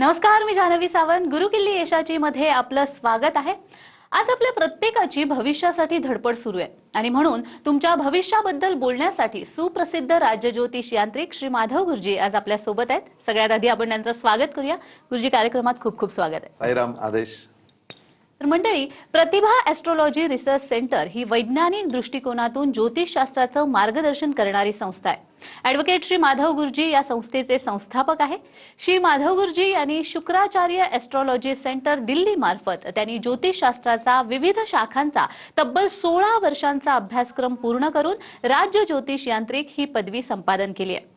नमस्कार, मी जानवी सावंत. गुरुकिल्ली यशाची मध्ये आपलं स्वागत आहे. आज आपल्या प्रत्येकाची भविष्यासाठी धडपड सुरू आहे आणि म्हणून तुमच्या भविष्याबद्दल बोलण्यासाठी सुप्रसिद्ध राज्य ज्योतिष यांत्रिक श्री माधव गुरुजी आज आपल्या सोबत आहेत. सगळ्यात आधी आपण त्यांचं स्वागत करूया. गुरुजी, कार्यक्रमात खूप खूप स्वागत आहे. साईराम. आदेश. तर मंडळी, प्रतिभा ॲस्ट्रोलॉजी रिसर्च सेंटर ही वैज्ञानिक दृष्टिकोनातून ज्योतिषशास्त्राचं मार्गदर्शन करणारी संस्था आहे. ॲडव्होकेट श्री माधव गुरुजी या संस्थेचे संस्थापक आहे. श्री माधव गुरुजी यांनी शुक्राचार्य ॲस्ट्रोलॉजी सेंटर दिल्ली मार्फत त्यांनी ज्योतिषशास्त्राचा विविध शाखांचा तब्बल 16 वर्षांचा अभ्यासक्रम पूर्ण करून राज्य ज्योतिष यांत्रिक ही पदवी संपादन केली आहे.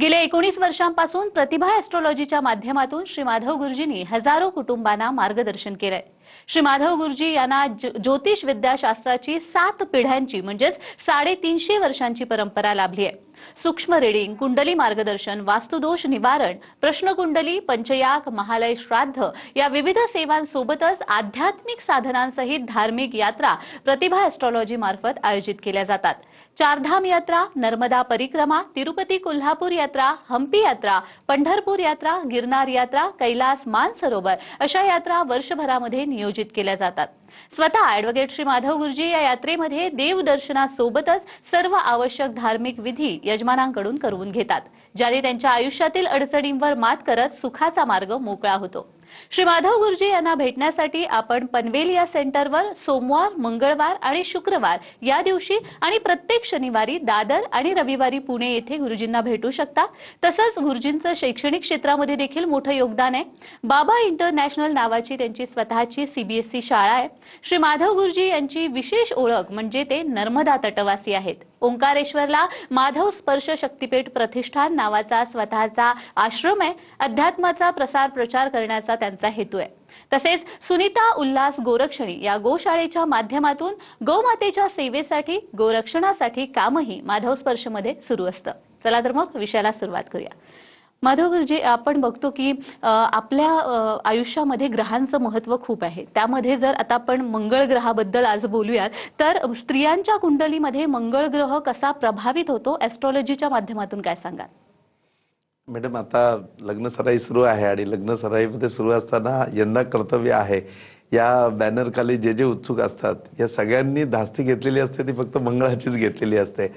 गेल्या 19 वर्षांपासून प्रतिभा ॲस्ट्रोलॉजीच्या माध्यमातून श्री माधव गुरुजींनी हजारो कुटुंबांना मार्गदर्शन केलंय. श्री माधव गुरुजी यांना ज्योतिष विद्याशास्त्राची 7 पिढ्यांची म्हणजेच 350 वर्षांची परंपरा लाभली आहे. सूक्ष्म रीडिंग, कुंडली मार्गदर्शन, वास्तुदोष निवारण, प्रश्नकुंडली, पंचयाग, महालय श्राद्ध या विविध सेवांसोबतच आध्यात्मिक साधनांसहित धार्मिक यात्रा प्रतिभा ॲस्ट्रोलॉजी मार्फत आयोजित केल्या जातात. चारधाम यात्रा, नर्मदा परिक्रमा, तिरुपती कोल्हापूर यात्रा, हम्पी यात्रा, पंढरपूर यात्रा, गिरनार यात्रा, कैलास मानसरोवर अशा यात्रा वर्षभरामध्ये नियोजित केल्या जातात. स्वतः ॲडव्होकेट श्री माधव गुरुजी या यात्रेमध्ये देवदर्शनासोबतच सर्व आवश्यक धार्मिक विधी यजमानांकडून करवून घेतात, ज्याने त्यांच्या आयुष्यातील अडचणींवर मात करत सुखाचा मार्ग मोकळा होतो. श्री माधव गुरुजी यांना भेटण्यासाठी आपण पनवेल या सेंटरवर सोमवार, मंगळवार आणि शुक्रवार या दिवशी आणि प्रत्येक शनिवारी दादर आणि रविवारी पुणे येथे गुरुजींना भेटू शकता. तसंच गुरुजींचं शैक्षणिक क्षेत्रामध्ये देखील मोठं योगदान आहे. बाबा इंटरनॅशनल नावाची त्यांची स्वतःची CBSE शाळा आहे. श्री माधव गुरुजी यांची विशेष ओळख म्हणजे ते नर्मदा तटवासी आहेत. ओंकारेश्वरला माधव स्पर्श शक्तिपीठ प्रतिष्ठान नावाचा स्वतःचा आश्रम आहे. अध्यात्माचा प्रसार प्रचार करण्याचा त्यांचा हेतू आहे. तसेच सुनीता उल्हास गोरक्षणी या गोशाळेच्या माध्यमातून गोमातेच्या सेवेसाठी, गोरक्षणासाठी कामही माधव स्पर्शमध्ये सुरू असतं. चला तर मग विषयाला सुरुवात करूया. माधव गुरुजी, आपण बघतो की आपल्या आयुष्यामध्ये ग्रहांचं महत्त्व खूप आहे. त्यामध्ये जर आता आपण मंगळ ग्रहाबद्दल आज बोलूयात, तर स्त्रियांच्या कुंडलीमध्ये मंगळ ग्रह कसा प्रभावित होतो, ॲस्ट्रोलॉजीच्या माध्यमातून काय सांगाल? मॅडम, आता लग्न सराई सुरू आहे आणि लग्न सराईमध्ये सुरू असताना यंदा कर्तव्य आहे या बॅनर खाली जे जे उत्सुक असतात या सगळ्यांनी धास्ती घेतलेली असते ती फक्त मंगळाचीच घेतलेली असते.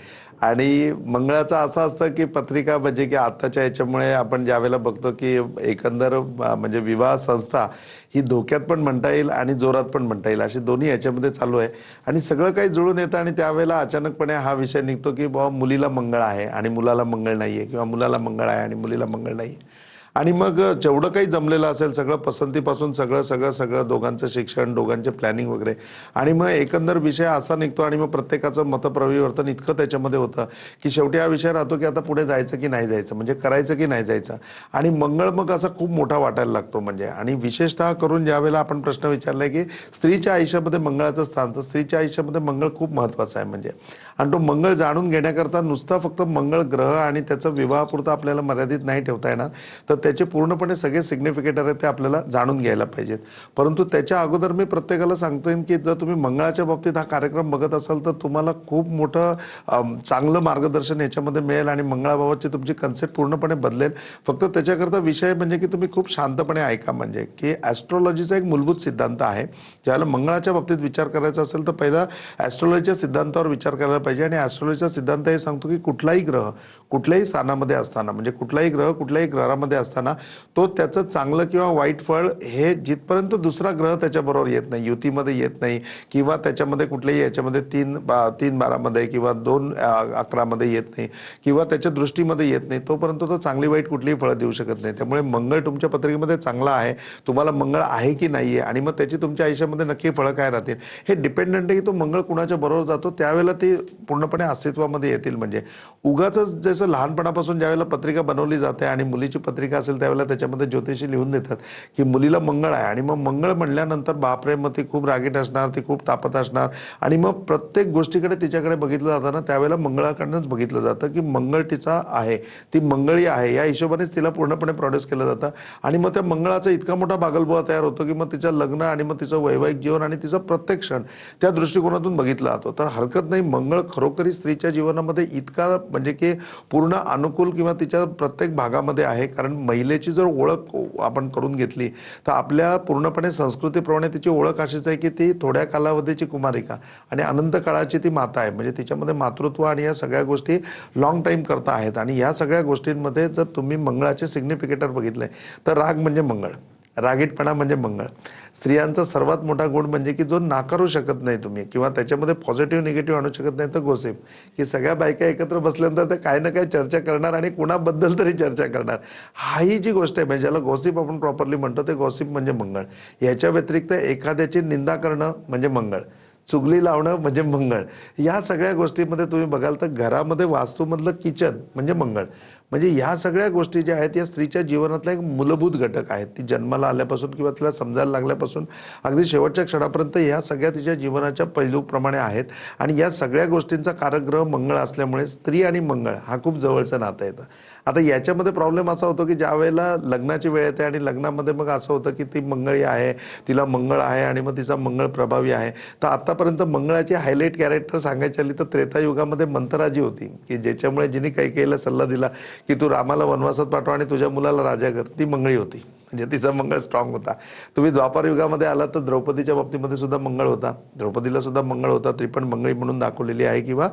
आणि मंगळाचं असं असतं की पत्रिका म्हणजे की आत्ताच्या याच्यामुळे आपण ज्यावेळेला बघतो की एकंदर म्हणजे विवाह संस्था ही धोक्यात पण म्हणता येईल आणि जोरात पण म्हणता येईल, अशी दोन्ही याच्यामध्ये चालू आहे. आणि सगळं काही जुळून येतं आणि त्यावेळेला अचानकपणे हा विषय निघतो की बाबा मुलीला मंगळ आहे आणि मुलाला मंगळ नाही आहे, किंवा मुलाला मंगळ आहे आणि मुलीला मंगळ नाही आहे. आणि मग जेवढं काही जमलेलं असेल सगळं पसंतीपासून सगळं सगळं सगळं दोघांचं शिक्षण, दोघांचे प्लॅनिंग वगैरे, आणि मग एकंदर विषय असा निघतो आणि मग प्रत्येकाचं मतपरिवर्तन इतकं त्याच्यामध्ये होतं की शेवटी हा विषय राहतो की आता पुढे जायचं की नाही जायचं, म्हणजे करायचं की नाही जायचं. आणि मंगळ मग असा खूप मोठा वाटायला लागतो म्हणजे. आणि विशेषतः करून ज्यावेळेला आपण प्रश्न विचारलाय की स्त्रीच्या आयुष्यामध्ये मंगळाचं स्थान, तर स्त्रीच्या आयुष्यामध्ये मंगळ खूप महत्त्वाचं आहे म्हणजे. आणि तो मंगळ जाणून घेण्याकरता नुसता फक्त मंगळ ग्रह आणि त्याचं विवाहापुरतं आपल्याला मर्यादित नाही ठेवता येणार, तर त्याचे पूर्णपणे सगळे सिग्निफिकेटर आहेत ते आपल्याला जाणून घ्यायला पाहिजेत. परंतु त्याच्या अगोदर मी प्रत्येकाला सांगतोय की जर तुम्ही मंगळाच्या बाबतीत हा कार्यक्रम बघत असाल तर तुम्हाला खूप मोठं चांगलं मार्गदर्शन याच्यामध्ये मिळेल आणि मंगळाबाबतची तुमची कन्सेप्ट पूर्णपणे बदलेल. फक्त त्याच्याकरता विषय म्हणजे की तुम्ही खूप शांतपणे ऐका, म्हणजे की ॲस्ट्रोलॉजीचा एक मूलभूत सिद्धांत आहे. ज्याला मंगळाच्या बाबतीत विचार करायचा असेल तर पहिला ॲस्ट्रोलॉजीच्या सिद्धांतावर विचार करायला पाहिजे. आणि ॲस्ट्रोलॉजीचा सिद्धांत हे सांगतो की कुठलाही ग्रह कुठल्याही स्थानामध्ये असताना, म्हणजे कुठलाही ग्रह कुठल्याही ग्रहामध्ये असताना तो त्याचं चांगलं किंवा वाईट फळ हे जिथपर्यंत दुसरा ग्रह त्याच्याबरोबर येत नाही, युतीमध्ये येत नाही, किंवा त्याच्यामध्ये कुठल्याही याच्यामध्ये 3-12 किंवा 2-11 येत नाही, किंवा त्याच्या दृष्टीमध्ये येत नाही, तोपर्यंत तो चांगली वाईट कुठलीही फळं देऊ शकत नाही. त्यामुळे मंगळ तुमच्या पत्रिकेमध्ये चांगला आहे, तुम्हाला मंगळ आहे की नाही आहे, आणि मग त्याची तुमच्या आयुष्यामध्ये नक्की फळं काय राहतील हे डिपेंडंट आहे की तो मंगळ कुणाच्या बरोबर जातो, त्यावेळेला ते पूर्णपणे अस्तित्वामध्ये येतील. म्हणजे उगाच जसं लहानपणापासून ज्यावेळेला पत्रिका बनवली जाते आणि मुलीची पत्रिका असेल त्यावेळेला त्याच्यामध्ये ज्योतिषी लिहून देतात की मुलीला मंगळ आहे, आणि मग मंगळ म्हणल्यानंतर बापरे मग ती खूप रागीट असणार, ती खूप तापत असणार, आणि मग प्रत्येक गोष्टीकडे तिच्याकडे बघितलं जातं ना त्यावेळेला मंगळाकडनंच बघितलं जातं की मंगळ तिचा आहे, ती मंगळी आहे, या हिशोबानेच तिला पूर्णपणे प्रोड्यूस केलं जातं. आणि मग त्या मंगळाचा इतका मोठा बागलबुवा तयार होतो की मग तिचं लग्न आणि मग तिचं वैवाहिक जीवन आणि तिचं प्रत्येक क्षण त्या दृष्टिकोनातून बघितलं जातो. तर हरकत नाही, मंगळ मंगळ खरोखरी स्त्रीच्या जीवनामध्ये इतका म्हणजे की पूर्ण अनुकूल किंवा तिच्या प्रत्येक भागामध्ये आहे. कारण महिलेची जर ओळख आपण करून घेतली तर आपल्या पूर्णपणे संस्कृतीप्रमाणे तिची ओळख अशीच आहे की ती थोड्या कालावधीची कुमारिका आणि अनंत काळाची ती माता आहे. म्हणजे तिच्यामध्ये मातृत्व आणि या सगळ्या गोष्टी लॉंग टाईम करता आहेत. आणि या सगळ्या गोष्टींमध्ये जर तुम्ही मंगळाचे सिग्निफिकेटर बघितले तर राग म्हणजे मंगळ, रागीटपणा म्हणजे मंगळ. स्त्रियांचा सर्वात मोठा गुण म्हणजे की जो नाकारू शकत नाही तुम्ही किंवा त्याच्यामध्ये पॉझिटिव्ह निगेटिव्ह आणू शकत नाही तर गॉसिप. की सगळ्या बायका एकत्र बसल्यानंतर ते काही ना काही चर्चा करणार आणि कुणाबद्दल तरी चर्चा करणार. हाही जी गोष्ट आहे म्हणजे ज्याला गॉसिप आपण प्रॉपरली म्हणतो ते गॉसिप म्हणजे मंगळ. याच्या व्यतिरिक्त एखाद्याची निंदा करणं म्हणजे मंगळ, चुगली लावणं म्हणजे मंगळ. या सगळ्या गोष्टींमध्ये तुम्ही बघाल तर घरामध्ये वास्तूमधलं किचन म्हणजे मंगळ. म्हणजे ह्या सगळ्या गोष्टी ज्या आहेत या स्त्रीच्या जीवनातला एक मूलभूत घटक आहेत. ती जन्माला आल्यापासून किंवा तिला समजायला लागल्यापासून अगदी शेवटच्या क्षणापर्यंत ह्या सगळ्या तिच्या जीवनाच्या पैलूप्रमाणे आहेत. आणि या सगळ्या गोष्टींचा कारकग्रह मंगळ असल्यामुळे स्त्री आणि मंगळ हा खूप जवळचं नातं येतं. आता याच्यामध्ये प्रॉब्लेम असा होतो की ज्या वेळेला लग्नाची वेळ येते आणि लग्नामध्ये मग असं होतं की ती मंगळी आहे, तिला मंगळ आहे आणि मग तिचा मंगळ प्रभावी आहे. तर आतापर्यंत मंगळाची हायलाईट कॅरेक्टर सांगायची आली तर त्रेतायुगामध्ये मंथराजी होती की ज्याच्यामुळे जिने कैकेयीला सल्ला दिला की तू रामाला वनवासात पाठवा आणि तुझ्या मुलाला राजा कर, ती मंगळी होती. म्हणजे तिचा मंगळ स्ट्रॉंग होता. तुम्ही द्वापार युगामध्ये आला तर द्रौपदीच्या बाबतीमध्ये सुद्धा मंगळ होता, द्रौपदीला सुद्धा मंगळ होता. ती पण मंगळी म्हणून दाखवलेली आहे किंवा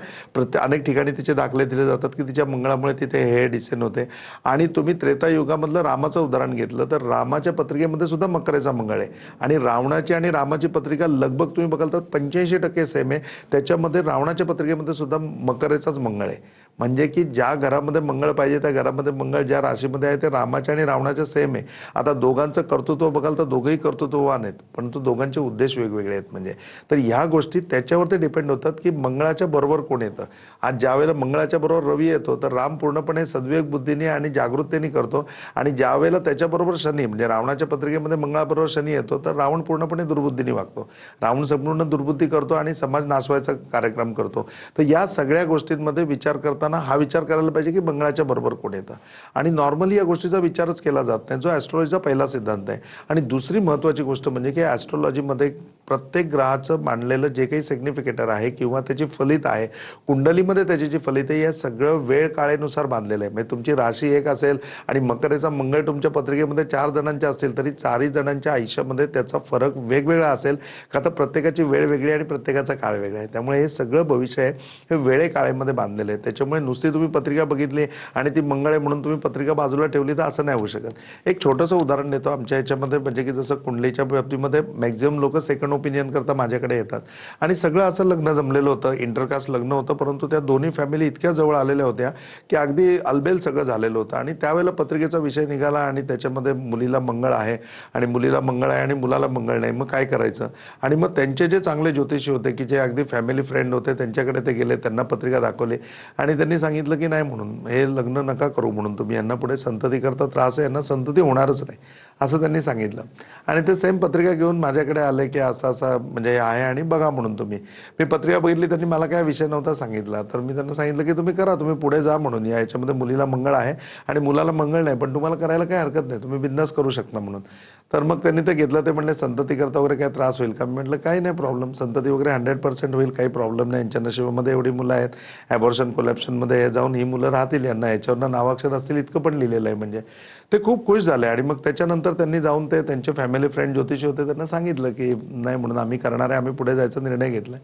अनेक ठिकाणी तिचे दाखले दिले जातात की तिच्या मंगळामुळे तिथे हे डिसेन होते. आणि तुम्ही त्रेतायुगामधलं रामाचं उदाहरण घेतलं तर रामाच्या पत्रिकेमध्ये सुद्धा मकरेचा मंगळ आहे. आणि रावणाची आणि रामाची पत्रिका लगभग तुम्ही बघाल तर 85% सेम आहे. त्याच्यामध्ये रावणाच्या पत्रिकेमध्ये सुद्धा मकरेचाच मंगळ आहे. म्हणजे की ज्या घरामध्ये मंगळ पाहिजे त्या घरामध्ये मंगळ ज्या राशीमध्ये आहे ते रामाच्या आणि रावणाच्या सेम आहे. आता दोघांचं कर्तृत्व बघाल तर दोघंही कर्तृत्ववान आहेत परंतु दोघांचे उद्देश वेगवेगळे आहेत. म्हणजे तर ह्या गोष्टी त्याच्यावरती डिपेंड होतात की मंगळाच्या बरोबर कोण येतं. आज ज्या वेळेला मंगळाच्या बरोबर रवी येतो तर राम पूर्णपणे सद्विवेक बुद्धीने आणि जागृततेने करतो. आणि ज्या वेळेला त्याच्याबरोबर शनी म्हणजे रावणाच्या पत्रिकेमध्ये मंगळाबरोबर शनी येतो तर रावण पूर्णपणे दुर्बुद्धीने वागतो. रावण संपूर्ण दुर्बुद्धी करतो आणि समाज नाशवायचा कार्यक्रम करतो. तर या सगळ्या गोष्टींमध्ये विचार करता हा विचार करायला पाहिजे की मंगळाच्या बरोबर कोण येतं. आणि नॉर्मली या गोष्टीचा विचारच केला जात नाही जो ॲस्ट्रॉलॉजीचा पहिला सिद्धांत आहे. आणि दुसरी महत्त्वाची गोष्ट म्हणजे की ॲस्ट्रॉलॉजीमध्ये प्रत्येक ग्रहाचं मांडलेलं जे काही सिग्निफिकेटर आहे किंवा त्याची फलित आहे कुंडलीमध्ये त्याची जी फलित आहे या सगळं वेळ काळेनुसार बांधलेलं आहे. म्हणजे तुमची राशी एक असेल आणि मकरेचा मंगळ तुमच्या पत्रिकेमध्ये 4 जणांचे असतील तरी 4ही जणांच्या आयुष्यामध्ये त्याचा फरक वेगवेगळा असेल का तर प्रत्येकाची वेळ वेगळी आणि प्रत्येकाचा काळ वेगळा आहे. त्यामुळे हे सगळं भविष्य आहे हे वेळे काळेमध्ये बांधलेलं आहे. त्याच्यामुळे नुसती तुम्ही पत्रिका बघितली आणि ती मंगळ आहे म्हणून तुम्ही पत्रिका बाजूला ठेवली तर असं नाही होऊ शकत. एक छोटंसं उदाहरण देतो आमच्या ह्याच्यामध्ये म्हणजे की जसं कुंडलीच्या बाबतीमध्ये मॅक्झिमम लोक सेकंड ओपिनियन करता माझ्याकडे येतात. आणि सगळं असं लग्न जमलेलं होतं, इंटरकास्ट लग्न होतं परंतु त्या दोन्ही फॅमिली इतक्या जवळ आलेल्या होत्या की अगदी अलबेल सगळं झालेलं होतं. आणि त्यावेळेला पत्रिकेचा विषय निघाला आणि त्याच्यामध्ये मुलीला मंगळ आहे आणि मुलीला मंगळ आहे आणि मुलाला मंगळ नाही, मग काय करायचं. आणि मग त्यांचे जे चांगले ज्योतिषी होते की जे अगदी फॅमिली फ्रेंड होते त्यांच्याकडे ते गेले, त्यांना पत्रिका दाखवली आणि त्यांनी सांगितलं की नाही म्हणून हे लग्न नका करू म्हणून, तुम्ही यांना पुढे संतती करता त्रास आहे, यांना संतती होणारच नाही असं त्यांनी सांगितलं. आणि ते सेम पत्रिका घेऊन माझ्याकडे आले की असं असं म्हणजे आहे आणि बघा म्हणून तुम्ही. मी पत्रिका बघितली, त्यांनी मला काय विषय नव्हता सांगितला तर मी त्यांना सांगितलं की तुम्ही करा, तुम्ही पुढे जा म्हणून. याच्यामध्ये मुलीला मंगळ आहे आणि मुलाला मंगळ नाही पण तुम्हाला करायला काही हरकत नाही, तुम्ही बिंदास करू शकता म्हणून. तर मग त्यांनी ते घेतलं. ते म्हणले संतती करता वगैरे काय त्रास होईल का. मी म्हटलं काही नाही प्रॉब्लेम, संतती वगैरे 100% होईल, काही प्रॉब्लेम नाही. यांच्या नशिबामध्ये एवढी मुलं आहेत, ॲबॉर्शन कोलॅप्शनमध्ये जाऊन ही मुलं राहतील, यांना याच्यावरनं नावाक्षर असतील इतकं पण लिहिलेलं आहे. म्हणजे ते खूप खुश झाले. आणि मग त्याच्यानंतर त्यांनी जाऊन ते त्यांचे फॅमिली फ्रेंड ज्योतिषी होते त्यांना सांगितलं की नाही म्हणून आम्ही करणार आहे, आम्ही पुढे जायचा निर्णय घेतला.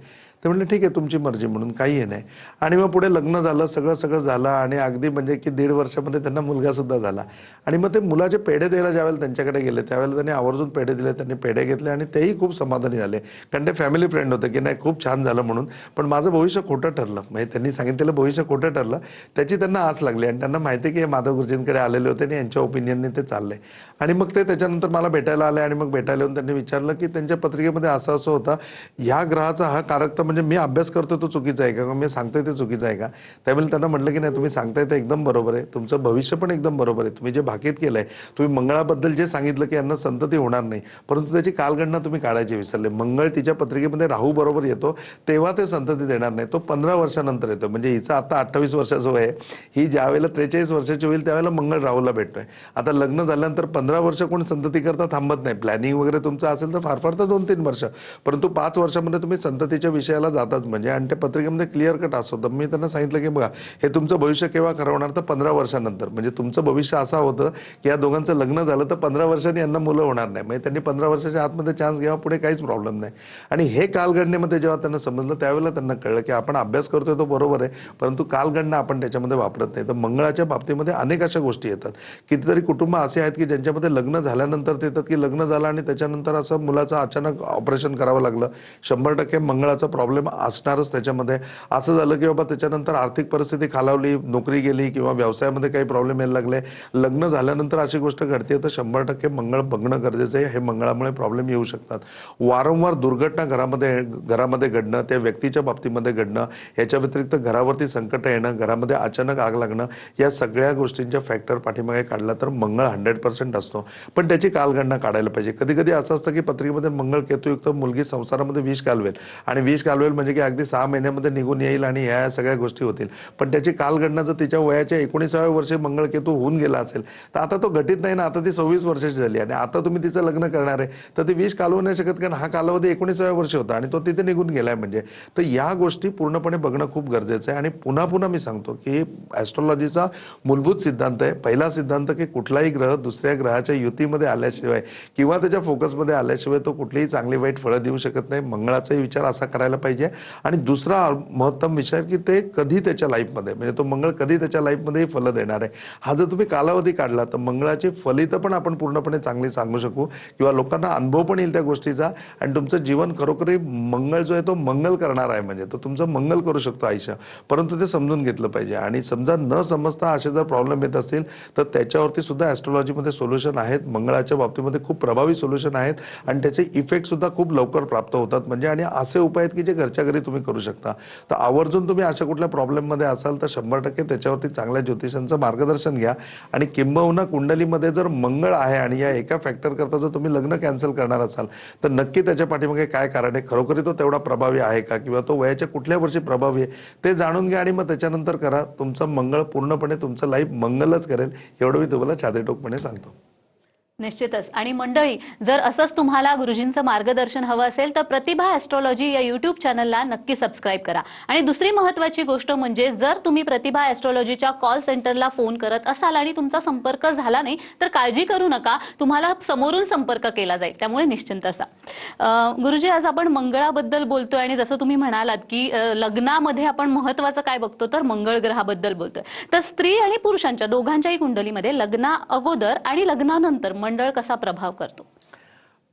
ते म्हणले ठीक आहे तुमची मर्जी म्हणून, काही हे नाही. आणि मग पुढे लग्न झालं, सगळं झालं आणि अगदी म्हणजे की 1.5 वर्षामध्ये त्यांना मुलगासुद्धा झाला. आणि मग ते मुलाचे पेढे द्यायला ज्यावेळेला त्यांच्याकडे गेले त्यावेळेला त्यांनी आवर्जून पेढे दिले, त्यांनी पेढे घेतले आणि तेही खूप समाधानी झाले कारण ते फॅमिली फ्रेंड होते की नाही खूप छान झालं म्हणून. पण माझं भविष्य खोटं ठरलं, म्हणजे त्यांनी सांगितलेलं भविष्य खोटं ठरलं त्याची त्यांना आस लागली. आणि त्यांना माहिती आहे की हे माधव गुरुजींकडे आलेले होते आणि यांच्या ओपिनियनने ते चालले. आणि मग ते त्याच्यानंतर मला भेटायला आले आणि मग भेटायला येऊन त्यांनी विचारलं की त्यांच्या पत्रिकेमध्ये असं असं होतं, ह्या ग्रहाचा हा कारक तर म्हणजे मी अभ्यास करतो तो चुकीचा आहे का, मी सांगतोय ते चुकीचं आहे का. त्यावेळेला त्यांना म्हटलं की नाही तुम्ही सांगताय ते एकदम बरोबर आहे, तुमचं भविष्य पण एकदम बरोबर आहे. तुम्ही जे भाकीत केलं आहे, तुम्ही मंगळाबद्दल जे सांगितलं की यांना संतती होणार नाही परंतु त्याची कालगणना तुम्ही काढायची विसरले. मंगळ तिच्या पत्रिकेमध्ये राहू बरोबर येतो तेव्हा ते संतती देणार नाही, तो 15 वर्षानंतर येतो. म्हणजे हिचं आता 28 वर्षाचं वय आहे, ही ज्या वेळेला 43 वर्षाची होईल त्यावेळेला मंगळ राहूला भेटतोय. आता लग्न झाल्यानंतर 15 वर्ष कोण संतती करता थांबत नाही. प्लॅनिंग वगैरे तुमचं असेल तर फार फार तर 2-3 वर्ष, परंतु 5 वर्षामध्ये तुम्ही संततीच्या विषयाला पत्रिकेला जातात म्हणजे, आणि त्या पत्रिकेमध्ये क्लिअर कट असं होतं. मी त्यांना सांगितलं की बघा, हे तुमचं भविष्य केव्हा खरं होणार, तर 15 वर्षानंतर. म्हणजे तुमचं भविष्य असं होतं की या दोघांचं लग्न झालं तर 15 वर्षांनी यांना मुलं होणार नाही. म्हणजे त्यांनी 15 वर्षाच्या आतमध्ये चान्स घ्यावा, पुढे काहीच प्रॉब्लेम नाही. आणि हे कालगणनेमध्ये जेव्हा त्यांना समजलं त्यावेळेला त्यांना कळलं की आपण अभ्यास करतोय तो बरोबर आहे, परंतु कालगणना आपण त्याच्यामध्ये वापरत नाही. तर मंगळाच्या बाबतीमध्ये अनेक अशा गोष्टी येतात. कितीतरी कुटुंब असे आहेत की ज्यांच्यामध्ये लग्न झाल्यानंतर ते येतात की लग्न झालं आणि त्याच्यानंतर असं मुलाचं अचानक ऑपरेशन करावं लागलं. 100% मंगळाचा प्रॉब्लेम असणारच त्याच्यामध्ये. असं झालं की बाबा त्याच्यानंतर आर्थिक परिस्थिती खालावली, नोकरी गेली किंवा व्यवसायामध्ये काही प्रॉब्लेम यायला लागले, लग्न झाल्यानंतर अशी गोष्ट घडते, तर 100% मंगळ बघणं गरजेचं आहे. हे मंगळामुळे प्रॉब्लेम येऊ शकतात. वारंवार दुर्घटना घरामध्ये घडणं, त्या व्यक्तीच्या बाबतीमध्ये घडणं, याच्या व्यतिरिक्त घरावरती संकट येणं, घरामध्ये अचानक आग लागणं, या सगळ्या गोष्टींच्या फॅक्टर पाठीमागे काढला तर मंगळ 100% असतो. पण त्याची कालगणना काढायला पाहिजे. कधी कधी असं असतं की पत्रिकेमध्ये मंगळ केतुयुक्त मुलगी संसारामध्ये विष कालवेल, आणि विष कालवेल म्हणजे की अगदी 6 महिन्यामध्ये निघून येईल आणि ह्या सगळ्या गोष्टी होतील. पण त्याची कालगणना जर तिच्या वयाच्या 19व्या वर्षी मंगळ केतू होऊन गेला असेल, तर आता तो घटित नाही ना, आता ती 26 वर्षाची झाली आणि आता तुम्ही तिचं लग्न करणार आहे, तर ती विष कालवू नाही शकत, कारण हा कालावधी 19व्या वर्षी होता आणि तो तिथे निघून गेलाय. म्हणजे तर या गोष्टी पूर्णपणे बघणं खूप गरजेचं आहे. आणि पुन्हा पुन्हा मी सांगतो की ॲस्ट्रॉलॉजीचा मूलभूत सिद्धांत आहे, पहिला सिद्धांत, की कुठलाही ग्रह दुसऱ्या ग्रहाच्या युतीमध्ये आल्याशिवाय किंवा त्याच्या फोकसमध्ये आल्याशिवाय तो कुठलीही चांगली वाईट फळं देऊ शकत नाही. मंगळाचाही विचार असा करायला पाहिजे. आणि दुसरा महत्तम विचार की ते कधी त्याच्या लाईफमध्ये, म्हणजे तो मंगळ कधी त्याच्या लाईफमध्ये फलं देणार आहे, हा जर तुम्ही कालावधी काढला तर मंगळाची फलितं पण आपण पूर्णपणे चांगली सांगू शकू किंवा लोकांना अनुभव पण येईल त्या गोष्टीचा. आणि तुमचं जीवन खरोखरी मंगळ जो आहे तो मंगल करणार आहे, म्हणजे तो तुमचं मंगल करू शकतो आयुष्य. परंतु ते समजून घेतलं पाहिजे. आणि समजा न समजता असे जर प्रॉब्लेम येत असतील तर त्याच्यावरती सुद्धा ॲस्ट्रॉलॉजीमध्ये सोल्युशन आहेत. मंगळाच्या बाबतीमध्ये खूप प्रभावी सोल्युशन आहेत आणि त्याचे इफेक्ट सुद्धा खूप लवकर प्राप्त होतात. म्हणजे आणि असे उपाय आहेत की जे घरच्या घरी तुम्ही करू शकता. तर आवर्जून तुम्ही अशा कुठल्या प्रॉब्लेममध्ये असाल तर 100% त्याच्यावरती चांगल्या ज्योतिषांचं मार्गदर्शन घ्या. आणि किंबहुना कुंडलीमध्ये जर मंगळ आहे आणि या एका फॅक्टर करता जर तुम्ही लग्न कॅन्सल करणार असाल तर नक्की त्याच्या पाठीमागे काय कारण आहे, खरोखरी तो तेवढा प्रभावी आहे का, किंवा तो वयाच्या कुठल्या वर्षी प्रभावी आहे ते जाणून घ्या आणि मग त्याच्यानंतर करा. तुमचं मंगळ पूर्णपणे तुमचं लाईफ मंगलच करेल, एवढं मी तुम्हाला छातीठोकपणे सांगतो. निश्चितच. आणि मंडळी, जर असंच तुम्हाला गुरुजींचं मार्गदर्शन हवं असेल तर प्रतिभा ॲस्ट्रॉलॉजी या यूट्यूब चॅनलला नक्की सबस्क्राईब करा. आणि दुसरी महत्त्वाची गोष्ट म्हणजे जर तुम्ही प्रतिभा ॲस्ट्रॉलॉजीच्या कॉल सेंटरला फोन करत असाल आणि तुमचा संपर्क झाला नाही तर काळजी करू नका, तुम्हाला समोरून संपर्क केला जाईल, त्यामुळे निश्चिंत असा. गुरुजी, आज आपण मंगळाबद्दल बोलतोय आणि जसं तुम्ही म्हणालात की लग्नामध्ये आपण महत्त्वाचं काय बघतो तर मंगळ ग्रहाबद्दल बोलतोय. तर स्त्री आणि पुरुषांच्या दोघांच्याही कुंडलीमध्ये लग्ना अगोदर आणि लग्नानंतर मंडळ कसा प्रभाव करतो?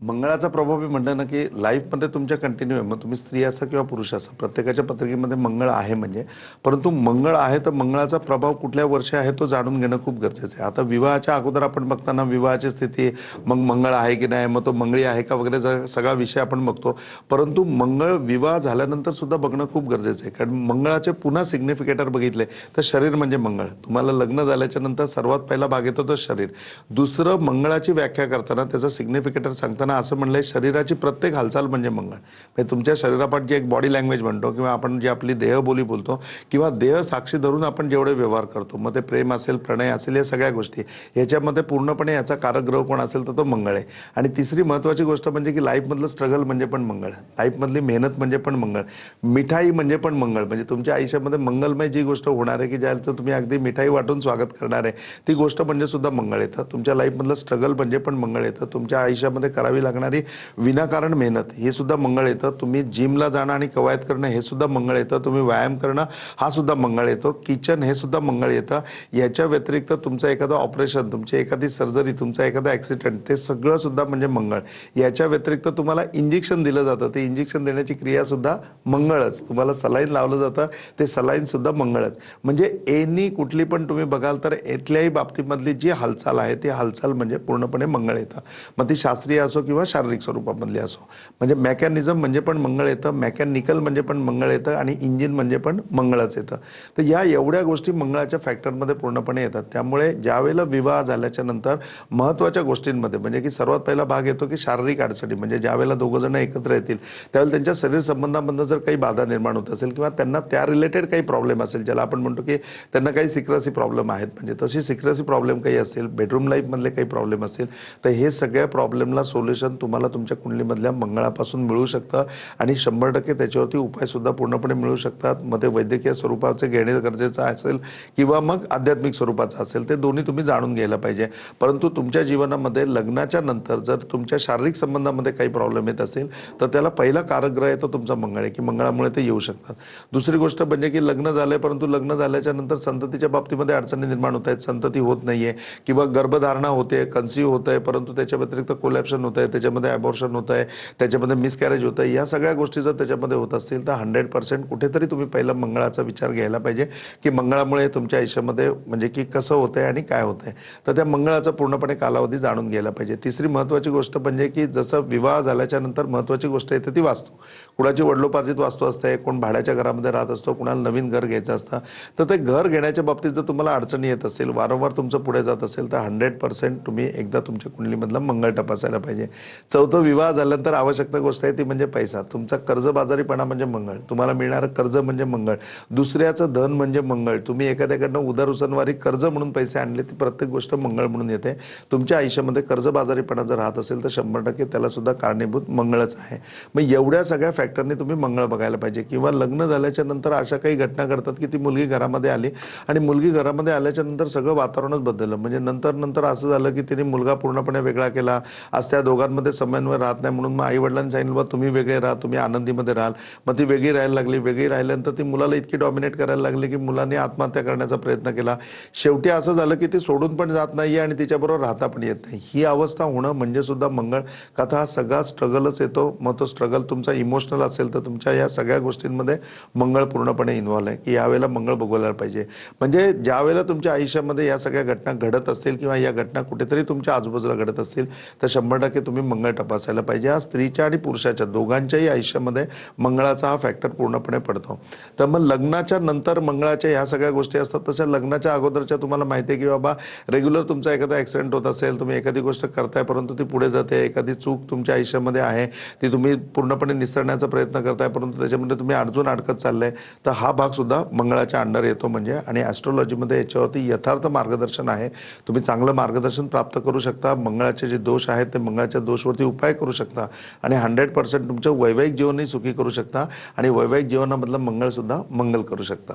मंगळाचा प्रभाव मी म्हणलं ना की लाईफमध्ये तुमच्या कंटिन्यू आहे. मग तुम्ही स्त्री असा किंवा पुरुष असा, प्रत्येकाच्या पत्रिकेमध्ये मंगळ आहे म्हणजे. परंतु मंगळ आहे तर मंगळाचा प्रभाव कुठल्या वर्षी आहे तो जाणून घेणं खूप गरजेचं आहे. आता विवाहाच्या अगोदर आपण बघताना विवाहाची स्थिती, मग मंगळ आहे की नाही, मग तो मंगळी आहे का वगैरे सगळा विषय आपण बघतो. परंतु मंगळ विवाह झाल्यानंतर सुद्धा बघणं खूप गरजेचं आहे. कारण मंगळाचे पुन्हा सिग्निफिकेटर बघितले तर शरीर म्हणजे मंगळ. तुम्हाला लग्न झाल्याच्या नंतर सर्वात पहिला भाग येतो तो शरीर. दुसरं, मंगळाची व्याख्या करताना त्याचं सिग्निफिकेटर सांगताना असं म्हणलंय, शरीराची प्रत्येक हालचाल म्हणजे मंगळ. म्हणजे तुमच्या शरीरापाठ जे एक बॉडी लँग्वेज म्हणतो किंवा आपण जी आपली देहबोली बोलतो किंवा देह साक्षी धरून आपण जेवढे व्यवहार करतो, मग ते प्रेम असेल, प्रणय असेल, या सगळ्या गोष्टी ह्याच्यामध्ये पूर्णपणे याचा कारकग्रह कोण असेल तर तो मंगळ आहे. आणि तिसरी महत्त्वाची गोष्ट म्हणजे की लाईफमधलं स्ट्रगल म्हणजे पण मंगळ, लाईफमधली मेहनत म्हणजे पण मंगळ, मिठाई म्हणजे पण मंगळ. म्हणजे तुमच्या आयुष्यामध्ये मंगलमय जी गोष्ट होणार आहे की ज्याचं तुम्ही अगदी मिठाई वाटून स्वागत करणार आहे ती गोष्ट म्हणजे सुद्धा मंगळ येतं. तुमच्या लाईफमधलं स्ट्रगल म्हणजे पण मंगळ येतं. तुमच्या आयुष्यामध्ये करावी लागणारी विनाकारण मेहनत हे सुद्धा मंगळ येतं. तुम्ही जिमला जाणं आणि कवायत करणं हे सुद्धा मंगळ येतं. तुम्ही व्यायाम करणं हा सुद्धा मंगळ येतो. किचन हे सुद्धा मंगळ येतं. याच्या व्यतिरिक्त तुमचं एखादं ऑपरेशन, तुमची एखादी सर्जरी, तुमचा एखादा ॲक्सिडेंट, ते सगळं सुद्धा म्हणजे मंगळ. याच्या व्यतिरिक्त तुम्हाला इंजेक्शन दिलं जातं, ते इंजेक्शन देण्याची क्रिया सुद्धा मंगळच. तुम्हाला सलाईन लावलं जातं, ते सलाईन सुद्धा मंगळच. म्हणजे एनी कुठली पण तुम्ही बघाल तर इथल्याही बाबतीमधली जी हालचाल आहे ती हालचाल म्हणजे पूर्णपणे मंगळ येतं. मग ती शास्त्रीय असो किंवा शारीरिक स्वरूपामधली असो. म्हणजे मेकॅनिझम म्हणजे पण मंगळ येतं, मेकॅनिकल म्हणजे पण मंगळ येतं आणि इंजिन म्हणजे पण मंगळच येतं. तर या एवढ्या गोष्टी मंगळाच्या फॅक्टरमध्ये पूर्णपणे येतात. त्यामुळे ज्यावेळेला विवाह झाल्याच्या नंतर महत्त्वाच्या गोष्टींमध्ये म्हणजे की सर्वात पहिला भाग येतो की शारीरिक अडचणी. म्हणजे ज्यावेळेला दोघं जण एकत्र येतील त्यावेळेला त्यांच्या शरीर संबंधामधून जर काही बाधा निर्माण होत असेल किंवा त्यांना त्या रिलेटेड काही प्रॉब्लेम असेल, ज्याला आपण म्हणतो की त्यांना काही सिक्रेसी प्रॉब्लेम आहेत, म्हणजे तशी सिक्रेसी प्रॉब्लेम काही असेल, बेडरूम लाईफमधले काही प्रॉब्लेम असेल, तर हे सगळ्या प्रॉब्लेमला सोल्युशन सोल्युशन तुम्हाला तुमच्या कुंडलीमधल्या मंगळापासून मिळू शकतं आणि 100% त्याच्यावरती उपाय सुद्धा पूर्णपणे मिळू शकतात. मग ते वैद्यकीय स्वरूपाचे घेणे गरजेचं असेल किंवा मग आध्यात्मिक स्वरूपाचं असेल, ते दोन्ही तुम्ही जाणून घ्यायला पाहिजे. परंतु तुमच्या जीवनामध्ये लग्नाच्या नंतर जर तुमच्या शारीरिक संबंधामध्ये काही प्रॉब्लेम येत असेल तर त्याला पहिला कारक आहे तो तुमचा मंगळ आहे, की मंगळामुळे ते येऊ शकतात. दुसरी गोष्ट म्हणजे की लग्न झालंय परंतु लग्न झाल्याच्या नंतर संततीच्या बाबतीमध्ये अडचणी निर्माण होत आहेत, संतती होत नाहीये किंवा गर्भधारणा होते, कन्सीव्ह होत आहे परंतु त्याच्या व्यतिरिक्त कोलॅप्शन होत आहे, त्याच्यामध्ये ॲबॉर्शन होत आहे, त्याच्यामध्ये मिसकॅरेज होत आहे, या सगळ्या गोष्टी जर त्याच्यामध्ये होत असतील तर 100% कुठेतरी तुम्ही पहिला मंगळाचा विचार घ्यायला पाहिजे, की मंगळामुळे तुमच्या आयुष्यामध्ये म्हणजे की कसं होतंय आणि काय होतंय. तर त्या मंगळाचा पूर्णपणे कालावधी जाणून घ्यायला पाहिजे. तिसरी महत्त्वाची गोष्ट म्हणजे की जसं विवाह झाल्याच्या नंतर महत्त्वाची गोष्ट येते ती वास्तू. कुणाची वडिलोपार्जित वास्तू असते, कोण भाड्याच्या घरामध्ये राहत असतो, कुणाला नवीन घर घ्यायचं असतं. तर ते घर घेण्याच्या बाबतीत जर तुम्हाला अडचणी येत असेल, वारंवार तुमचं पुढे जात असेल तर 100% तुम्ही एकदा तुमच्या कुंडलीमधला मंगळ तपासायला पाहिजे. चौथं, विवाह झाल्यानंतर आवश्यक गोष्ट आहे ती म्हणजे पैसा. तुमचा कर्जबाजारीपणा म्हणजे मंगळ, तुम्हाला मिळणारं कर्ज म्हणजे मंगळ, दुसऱ्याचं धन म्हणजे मंगळ, तुम्ही एखाद्याकडनं उदार उसनवारी कर्ज म्हणून पैसे आणले, ती प्रत्येक गोष्ट मंगळ म्हणून येते. तुमच्या आयुष्यामध्ये कर्जबाजारीपणा जर राहत असेल तर 100% त्याला सुद्धा कारणीभूत मंगळच आहे. मग एवढ्या सगळ्या फॅक्टरने तुम्ही मंगळ बघायला पाहिजे. किंवा लग्न झाल्याच्या नंतर अशा काही घटना घडतात की ती मुलगी घरामध्ये आली आणि मुलगी घरामध्ये आल्याच्या नंतर सगळं वातावरणच बदललं. म्हणजे नंतर असं झालं की तिने मुलगा पूर्णपणे वेगळा केला. आज त्या दोघांमध्ये समन्वय राहत नाही म्हणून मग आई वडिलांनी सांगितलं बा तुम्ही वेगळे राहा, तुम्ही आनंदीमध्ये राहाल. मग ती वेगळी राहायला लागली. वेगळी राहिल्यानंतर ती मुलाला इतकी डॉमिनेट करायला लागली की मुलाने आत्महत्या करण्याचा प्रयत्न केला. शेवटी असं झालं की ती सोडून पण जात नाही आणि तिच्याबरोबर राहता पण येत नाही. ही अवस्था होणं म्हणजे सुद्धा मंगळ. का तर हा सगळा स्ट्रगलच येतो. मग तो स्ट्रगल तुमचा इमोशनल असेल तर तुमच्या या सगळ्या गोष्टींमध्ये मंगळ पूर्णपणे इन्व्हॉल्व आहे, की यावेळेला मंगळ बघायला पाहिजे. म्हणजे ज्या वेळेला तुमच्या आयुष्यामध्ये या सगळ्या घटना घडत असतील किंवा या घटना कुठेतरी तुमच्या आजूबाजूला घडत असतील तर 100% तुम्ही मंगळ तपासायला पाहिजे. हा स्त्रीच्या आणि पुरुषाच्या दोघांच्याही आयुष्यामध्ये मंगळाचा हा फॅक्टर पूर्णपणे पडतो. तर मग लग्नाच्या नंतर मंगळाच्या ह्या सगळ्या गोष्टी असतात. तशा लग्नाच्या अगोदरच्या तुम्हाला माहिती आहे की बाबा रेग्युलर तुमचा एखादा ॲक्सिडेंट होत असेल, तुम्ही एखादी गोष्ट करताय परंतु ती पुढे जाते, एखादी चूक तुमच्या आयुष्यामध्ये आहे ती तुम्ही पूर्णपणे निसरण्याचा प्रयत्न करताय परंतु त्याच्यामध्ये तुम्ही अडचून अडकत चाललाय, तर हा भाग सुद्धा मंगळाच्या अंडर येतो. म्हणजे आणि ॲस्ट्रॉलॉजीमध्ये याच्यावरती यथार्थ मार्गदर्शन आहे. तुम्ही चांगलं मार्गदर्शन प्राप्त करू शकता. मंगळाचे जे दोष आहेत ते मंगळाच्या दोषवरती उपाय करू शकता आणि 100% तुमचं वैवाहिक जीवनही सुखी करू शकता आणि वैवाहिक जीवनामधलं मंगळ सुद्धा मंगल करू शकता.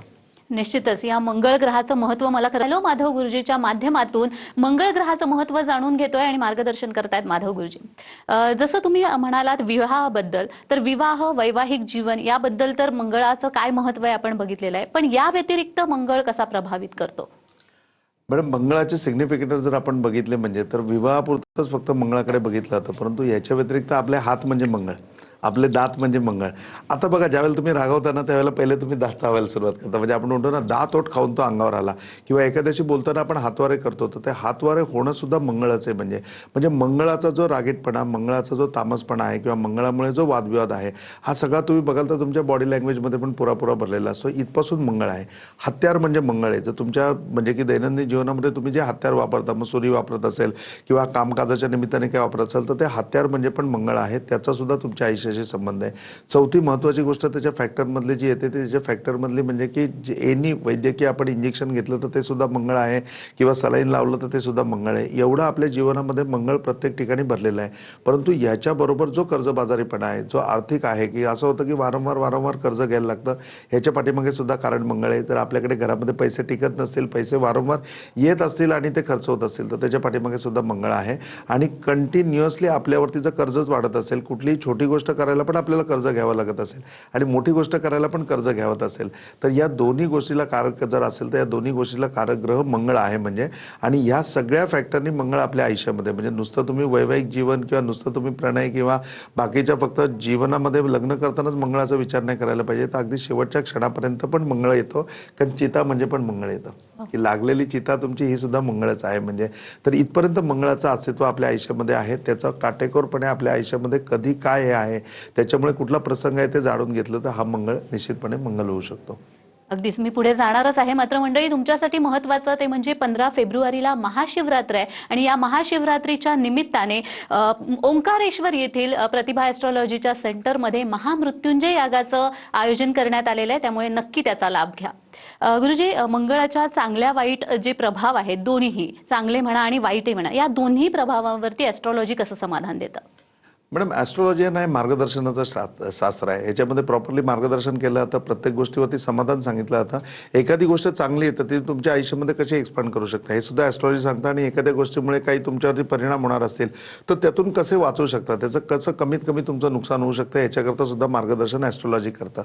निश्चितच या मंगळ ग्रहाचं महत्त्व मला करायला माधव गुरुजीच्या माध्यमातून मंगळ ग्रहाचं महत्त्व जाणून घेतोय आणि मार्गदर्शन करतायत माधव गुरुजी. जसं तुम्ही म्हणालात विवाहाबद्दल, तर विवाह वैवाहिक जीवन याबद्दल तर मंगळाचं काय महत्त्व आहे आपण बघितलेलं आहे, पण या व्यतिरिक्त मंगळ कसा प्रभावित करतो? मॅडम, मंगळाचे सिग्निफिकेटर जर आपण बघितले म्हणजे तर विवाहापुरतंच फक्त मंगळाकडे बघितलं जातं, परंतु याच्या व्यतिरिक्त आपले हात म्हणजे मंगळ, आपले दात म्हणजे मंगळ. आता बघा, ज्यावेळेला तुम्ही रागवता ना त्यावेळेला पहिले तुम्ही दात चावायला सुरुवात करता. म्हणजे आपण म्हणतो ना दात ओठ खाऊन तो अंगावर आला, किंवा एखाद्याशी बोलताना आपण हातवारे करतो तर ते हातवारे होणं सुद्धा मंगळाचे म्हणजे मंगळाचा जो रागीटपणा, मंगळाचा जो तामसपणा आहे किंवा मंगळामुळे जो वादविवाद आहे हा सगळा तुम्ही बघाल तर तुमच्या बॉडी लँग्वेजमध्ये पण पुरापुरा भरलेला असतो. इथपासून मंगळ आहे. हत्यार म्हणजे मंगळ आहे. जर तुमच्या म्हणजे की दैनंदिन जीवनामध्ये तुम्ही जे हत्यार वापरता, मग सुरी वापरत असेल किंवा कामकाजाच्या निमित्ताने काय वापरत असाल तर ते हत्यार म्हणजे पण मंगळ आहे. त्याचा सुद्धा तुमच्या आयुष्याशी संबंध आहे. चौथी महत्त्वाची गोष्ट त्याच्या फॅक्टरमधली जी येते ते त्याच्या फॅक्टरमधली म्हणजे की जे एनी वैद्यकीय आपण इंजेक्शन घेतलं तर ते सुद्धा मंगळ आहे किंवा सलाईन लावलं तर ते सुद्धा मंगळ आहे. एवढं आपल्या जीवनामध्ये मंगळ प्रत्येक ठिकाणी भरलेलं आहे. परंतु याच्याबरोबर जो कर्जबाजारीपणा आहे, जो आर्थिक आहे, की असं होतं की वारंवार कर्ज घ्यायला लागतं, ह्याच्या पाठीमागे सुद्धा कारण मंगळ आहे. जर आपल्याकडे घरामध्ये पैसे टिकत नसतील, पैसे वारंवार येत असतील आणि ते खर्च होत असतील तर त्याच्या पाठीमागे सुद्धा मंगळ आहे. आणि कंटिन्युअसली आपल्यावरती जर कर्जच वाढत असेल, कुठलीही छोटी गोष्ट करायला पण आपल्याला कर्ज घ्यावं लागत असेल आणि मोठी गोष्ट करायला पण कर्ज घ्यावत असेल तर या दोन्ही गोष्टीला कारक जर असेल तर या दोन्ही गोष्टीला कारक ग्रह मंगळ आहे. म्हणजे आणि या सगळ्या फॅक्टरनी मंगळ आपल्या आयुष्यामध्ये म्हणजे नुसतं तुम्ही वैवाहिक जीवन किंवा नुसतं तुम्ही प्रणय किंवा बाकीच्या फक्त जीवनामध्ये लग्न करतानाच मंगळाचा विचार नाही करायला पाहिजे, तर अगदी शेवटच्या क्षणापर्यंत पण मंगळ येतो. कारण चिता म्हणजे पण मंगळ येतं, की लागलेली चिता तुमची ही सुद्धा मंगळच आहे. म्हणजे तर इथपर्यंत मंगळाचं अस्तित्व आपल्या आयुष्यामध्ये आहे. त्याचा काटेकोरपणे आपल्या आयुष्यामध्ये कधी काय हे आहे, त्याच्यामुळे कुठला प्रसंग आहे ते जाणून घेतलं तर हा मंगळ निश्चितपणे मंगल होऊ शकतो. अगदीच मी पुढे जाणारच आहे. मात्र मंडळी, तुमच्यासाठी महत्त्वाचं ते म्हणजे 15 फेब्रुवारीला महाशिवरात्र आहे आणि या महाशिवरात्रीच्या निमित्ताने ओंकारेश्वर येथील प्रतिभा ॲस्ट्रॉलॉजीच्या सेंटरमध्ये महामृत्युंजय यागाचं आयोजन करण्यात आलेलं आहे. त्यामुळे नक्की त्याचा लाभ घ्या. गुरुजी, मंगळाच्या चांगल्या वाईट जे प्रभाव आहेत, दोन्हीही चांगले म्हणा आणि वाईटही म्हणा, या दोन्ही प्रभावांवरती ॲस्ट्रॉलॉजी कसं समाधान देतं? मॅडम ॲस्ट्रॉलॉजी हे मार्गदर्शनाचं शास्त्र आहे. याच्यामध्ये प्रॉपरली मार्गदर्शन केलं जातं, प्रत्येक गोष्टीवरती समाधान सांगितलं जातं. एखादी गोष्ट चांगली आहे तर ती तुमच्या आयुष्यामध्ये कशी एक्सपांड करू शकता हे सुद्धा ॲस्ट्रॉलॉजी सांगतं. आणि एखाद्या गोष्टीमुळे काही तुमच्यावरती परिणाम होणार असतील तर त्यातून कसे वाचू शकता, त्याचं कसं कमीत कमी तुमचं नुकसान होऊ शकतं याच्याकरता सुद्धा मार्गदर्शन ॲस्ट्रॉलॉजी करतं.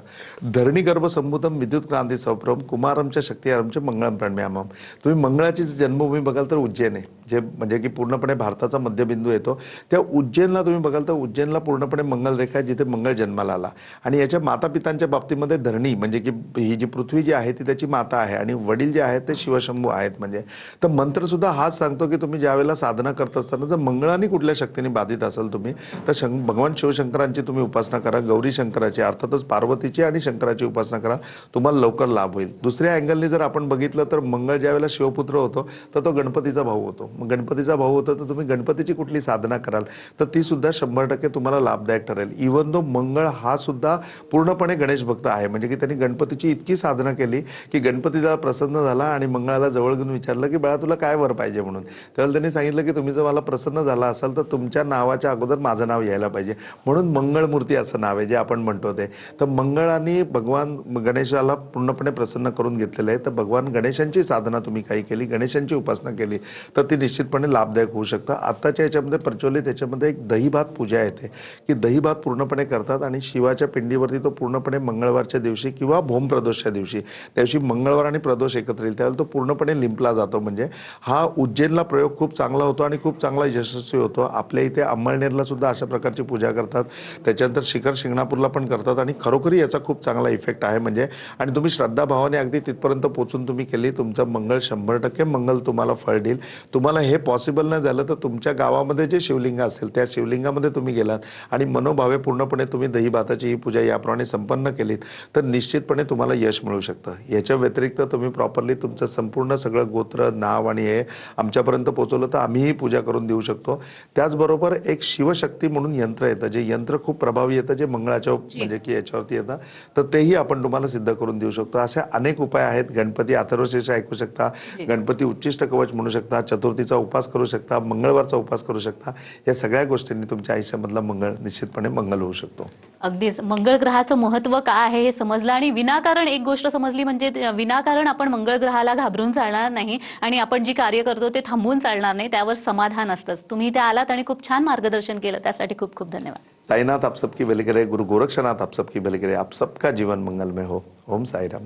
धरणी गर्भ संभूतम विद्युत क्रांती सौप्रम कुमारमच्या शक्तिहारमचे मंगळम प्रणम्यामम. तुम्ही मंगळाची जन्मभूमी बघाल तर उज्जैन आहे, जे म्हणजे की पूर्णपणे भारताचा मध्यबिंदू येतो. त्या उज्जैनला तुम्ही बघाल तर उज्जैनला पूर्णपणे मंगल रेखा आहे, जिथे मंगळ जन्माला आला. आणि याच्या मातापितांच्या बाबतीमध्ये धरणी म्हणजे की ही जी पृथ्वी जी आहे ती त्याची माता आहे आणि वडील जे आहेत ते शिवशंभू आहेत. म्हणजे तर मंत्र सुद्धा हाच सांगतो की तुम्ही ज्यावेळेला साधना करत असताना जर मंगळाने कुठल्या शक्तीने बाधित असाल तुम्ही तर भगवान शिवशंकरांची तुम्ही उपासना करा, गौरी शंकराची अर्थातच पार्वतीची आणि शंकराची उपासना करा, तुम्हाला लवकर लाभ होईल. दुसऱ्या अँगलने जर आपण बघितलं तर मंगळ ज्यावेळेला शिवपुत्र होतो तर तो गणपतीचा भाऊ होतो. मग गणपतीचा भाऊ होतो तर तुम्ही गणपतीची कुठली साधना कराल तर ती सुद्धा 100% तुम्हाला लाभदायक ठरेल. इवन दो मंगळ हा सुद्धा पूर्णपणे गणेश भक्त आहे. म्हणजे की त्यांनी गणपतीची इतकी साधना केली की गणपतीला प्रसन्न झाला आणि मंगळाला जवळ घेऊन विचारलं की बाळा तुला काय वर पाहिजे म्हणून. त्यावेळेला त्यांनी सांगितलं की तुम्ही जर मला प्रसन्न झाला असाल तर तुमच्या नावाच्या अगोदर माझं नाव यायला पाहिजे, म्हणून मंगळमूर्ती असं नाव आहे जे आपण म्हणतो ते. तर मंगळाने भगवान गणेशाला पूर्णपणे प्रसन्न करून घेतलेलं आहे. तर भगवान गणेशांची साधना तुम्ही काही केली, गणेशांची उपासना केली तर ती निश्चितपणे लाभदायक होऊ शकतं. आत्ताच्या याच्यामध्ये प्रचलित याच्यामध्ये एक दहीभात पूजा येते की दहीभात पूर्णपणे करतात आणि शिवाच्या पिंडीवरती तो पूर्णपणे मंगळवारच्या दिवशी किंवा भोम प्रदोषच्या दिवशी, त्या दिवशी मंगळवार आणि प्रदोष एकत्र येईल त्यावेळेला तो पूर्णपणे लिंपला जातो. म्हणजे हा उज्जैनला प्रयोग खूप चांगला होतो आणि खूप चांगला यशस्वी होतो. आपल्या इथे अंमळनेरला सुद्धा अशा प्रकारची पूजा करतात, त्याच्यानंतर शिखर शिंगणापूरला पण करतात आणि खरोखरी याचा खूप चांगला इफेक्ट आहे. म्हणजे आणि तुम्ही श्रद्धाभावाने अगदी तिथपर्यंत पोहोचून तुम्ही केली, तुमचं मंगळ 100% मंगल तुम्हाला फळ देईल. तुम्हाला हे पॉसिबल नाही झालं तर तुमच्या गावामध्ये जे शिवलिंग असेल त्या शिवलिंगामध्ये तुम्ही गेलात आणि मनोभावे पूर्णपणे तुम्ही दहीभाताची ही पूजा याप्रमाणे संपन्न केलीत तर निश्चितपणे तुम्हाला यश मिळू शकतं. याच्या व्यतिरिक्त तुम्ही प्रॉपरली तुमचं संपूर्ण सगळं गोत्र नाव आणि हे आमच्यापर्यंत पोहोचवलं तर आम्हीही पूजा करून देऊ शकतो. त्याचबरोबर एक शिवशक्ती म्हणून यंत्र येतं, जे यंत्र खूप प्रभावी येतं, जे मंगळाच्या म्हणजे की याच्यावरती येतं, तर तेही आपण तुम्हाला सिद्ध करून देऊ शकतो. असे अनेक उपाय आहेत. गणपती अथर्वशीर्ष ऐकू शकता, गणपती उच्चिष्ट कवच म्हणू शकता, चतुर्थीचा उपास करू शकता, मंगळवारचा उपास करू शकता. या सगळ्या गोष्टींनी तुमच्या आयुष्यामधला मंगळ निश्चितपणे मंगल होऊ शकतो. अगदीच मंगळ ग्रहाचं महत्व काय आहे हे समजलं आणि विनाकारण एक गोष्ट समजली म्हणजे विनाकारण आपण मंगळ ग्रहाला घाबरून चालणार नाही आणि आपण जी कार्य करतो ते थांबवून चालणार नाही, त्यावर समाधान असतंच. तुम्ही इथे आलात आणि खूप छान मार्गदर्शन केलं, त्यासाठी खूप खूप धन्यवाद. साईनाथ आप सबकी भली करे, गुरु गोरक्षनाथ आप सबकी भली करे, आप सबका जीवन मंगलमय हो. ओम साईराम.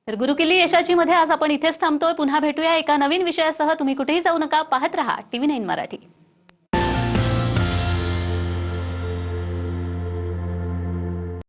तर गुरुकिल्ली यशाची मध्ये आज आपण इथेच थांबतोय. पुन्हा भेटूया एका नवीन विषयासह. तुम्ही कुठेही जाऊ नका, पाहत रहा TV9 मराठी.